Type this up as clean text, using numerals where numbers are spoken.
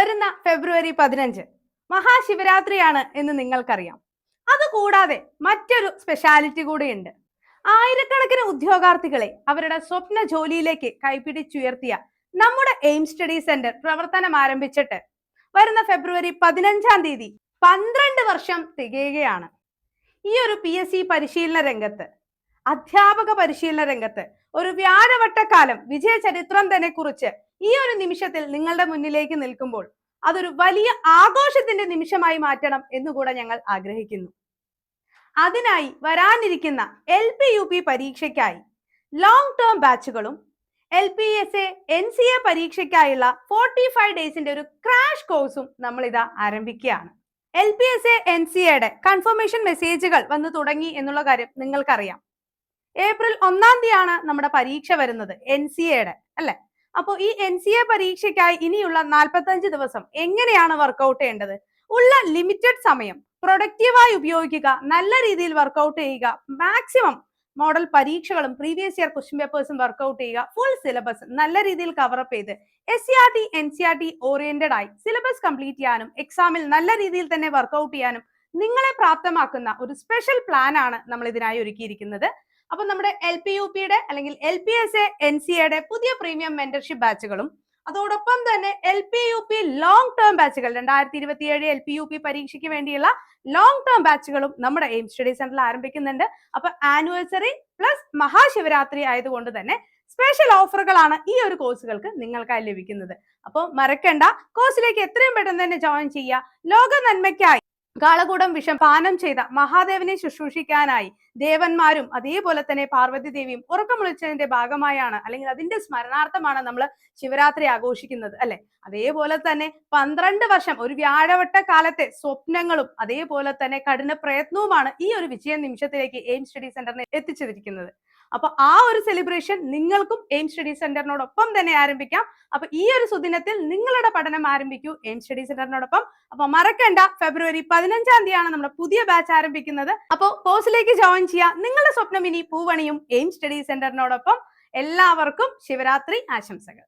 വരുന്ന ഫെബ്രുവരി 15 മഹാശിവരാത്രിയാണ് എന്ന് നിങ്ങൾക്കറിയാം. അതുകൂടാതെ മറ്റൊരു സ്പെഷ്യാലിറ്റി കൂടിയുണ്ട്. ആയിരക്കണക്കിന് ഉദ്യോഗാർത്ഥികളെ അവരുടെ സ്വപ്ന ജോലിയിലേക്ക് കൈപിടിച്ചുയർത്തിയ നമ്മുടെ എയിം സ്റ്റഡി സെന്റർ പ്രവർത്തനം ആരംഭിച്ചിട്ട് വരുന്ന ഫെബ്രുവരി 15 12 വർഷം തികയുകയാണ്. ഈ ഒരു PSC പരിശീലന രംഗത്ത്, അധ്യാപക പരിശീലന രംഗത്ത് ഒരു വ്യാഴവട്ടക്കാലം വിജയ ചരിത്രം തന്നെ കുറിച്ച് ഈ ഒരു നിമിഷത്തിൽ നിങ്ങളുടെ മുന്നിലേക്ക് നിൽക്കുമ്പോൾ അതൊരു വലിയ ആഘോഷത്തിന്റെ നിമിഷമായി മാറ്റണം എന്നുകൂടെ ഞങ്ങൾ ആഗ്രഹിക്കുന്നു. അതിനായി വരാനിരിക്കുന്ന LP UP പരീക്ഷയ്ക്കായി ലോങ് ടേം ബാച്ചുകളും LPSA NCA പരീക്ഷയ്ക്കായുള്ള 45 ഡേയ്സിന്റെ ഒരു ക്രാഷ് കോഴ്സും നമ്മൾ ഇതാ ആരംഭിക്കുകയാണ്. LPSA NCAയുടെ കൺഫർമേഷൻ മെസ്സേജുകൾ വന്നു തുടങ്ങി എന്നുള്ള കാര്യം നിങ്ങൾക്കറിയാം. ഏപ്രിൽ 1 നമ്മുടെ പരീക്ഷ വരുന്നത് NCAയുടെ അല്ലെ. അപ്പോൾ ഈ NCA പരീക്ഷയ്ക്കായി ഇനിയുള്ള 45 ദിവസം എങ്ങനെയാണ് വർക്കൗട്ട് ചെയ്യേണ്ടത്? ഉള്ള ലിമിറ്റഡ് സമയം പ്രൊഡക്റ്റീവായി ഉപയോഗിക്കുക, നല്ല രീതിയിൽ വർക്കൗട്ട് ചെയ്യുക, മാക്സിമം മോഡൽ പരീക്ഷകളും പ്രീവിയസ് ഇയർ ക്വസ്റ്റ്യൻ പേപ്പേഴ്സും വർക്കൗട്ട് ചെയ്യുക, ഫുൾ സിലബസ് നല്ല രീതിയിൽ കവറപ്പ് ചെയ്ത് SCRT NCRT ഓറിയന്റഡ് ആയി സിലബസ് കംപ്ലീറ്റ് ചെയ്യാനും എക്സാമിൽ നല്ല രീതിയിൽ തന്നെ വർക്കൗട്ട് ചെയ്യാനും നിങ്ങളെ പ്രാപ്തമാക്കുന്ന ഒരു സ്പെഷ്യൽ പ്ലാൻ ആണ് നമ്മൾ ഇതിനായി ഒരുക്കിയിരിക്കുന്നത്. അപ്പൊ നമ്മുടെ LP UPയുടെ അല്ലെങ്കിൽ LPSA NCAയുടെ പുതിയ പ്രീമിയം മെന്റർഷിപ്പ് ബാച്ചുകളും അതോടൊപ്പം തന്നെ LP UP ലോങ് ടേം ബാച്ചുകൾ 2027 LP UP പരീക്ഷയ്ക്ക് വേണ്ടിയുള്ള ലോങ് ടേം ബാച്ചുകളും നമ്മുടെ എയിം സ്റ്റഡി സെന്ററിൽ ആരംഭിക്കുന്നുണ്ട്. അപ്പൊ ആനിവേഴ്സറി പ്ലസ് മഹാശിവരാത്രി ആയതുകൊണ്ട് തന്നെ സ്പെഷ്യൽ ഓഫറുകളാണ് ഈ ഒരു കോഴ്സുകൾക്ക് നിങ്ങൾക്കായി ലഭിക്കുന്നത്. അപ്പോൾ മറക്കണ്ട, കോഴ്സിലേക്ക് എത്രയും പെട്ടെന്ന് തന്നെ ജോയിൻ ചെയ്യുക. ലോക നന്മയ്ക്കായി കാളകൂടം വിഷം പാനം ചെയ്ത മഹാദേവനെ ശുശ്രൂഷിക്കാനായി ദേവന്മാരും അതേപോലെ തന്നെ പാർവതി ദേവിയും ഉറക്കമൊളിച്ചതിന്റെ ഭാഗമായാണ് അല്ലെങ്കിൽ അതിന്റെ സ്മരണാർത്ഥമാണ് നമ്മൾ ശിവരാത്രി ആഘോഷിക്കുന്നത് അല്ലെ. അതേപോലെ തന്നെ 12 വർഷം ഒരു വ്യാഴവട്ട കാലത്തെ സ്വപ്നങ്ങളും അതേപോലെ തന്നെ കഠിന പ്രയത്നവുമാണ് ഈ ഒരു വിജയ നിമിഷത്തിലേക്ക് എയിം സ്റ്റഡി സെന്ററിനെ എത്തിച്ചിരിക്കുന്നത്. അപ്പൊ ആ ഒരു സെലിബ്രേഷൻ നിങ്ങൾക്കും എയിം സ്റ്റഡി സെന്ററിനോടൊപ്പം തന്നെ ആരംഭിക്കാം. അപ്പൊ ഈ ഒരു സുദിനത്തിൽ നിങ്ങളുടെ പഠനം ആരംഭിക്കൂ എയിം സ്റ്റഡി സെന്ററിനോടൊപ്പം. അപ്പൊ മറക്കണ്ട, ഫെബ്രുവരി 15 നമ്മുടെ പുതിയ ബാച്ച് ആരംഭിക്കുന്നത്. അപ്പോൾ കോഴ്സിലേക്ക് ജോയിൻ ചെയ്യുക. നിങ്ങളുടെ സ്വപ്നം ഇനി പൂവണിയും എയിം സ്റ്റഡി സെന്ററിനോടൊപ്പം. എല്ലാവർക്കും ശിവരാത്രി ആശംസകൾ.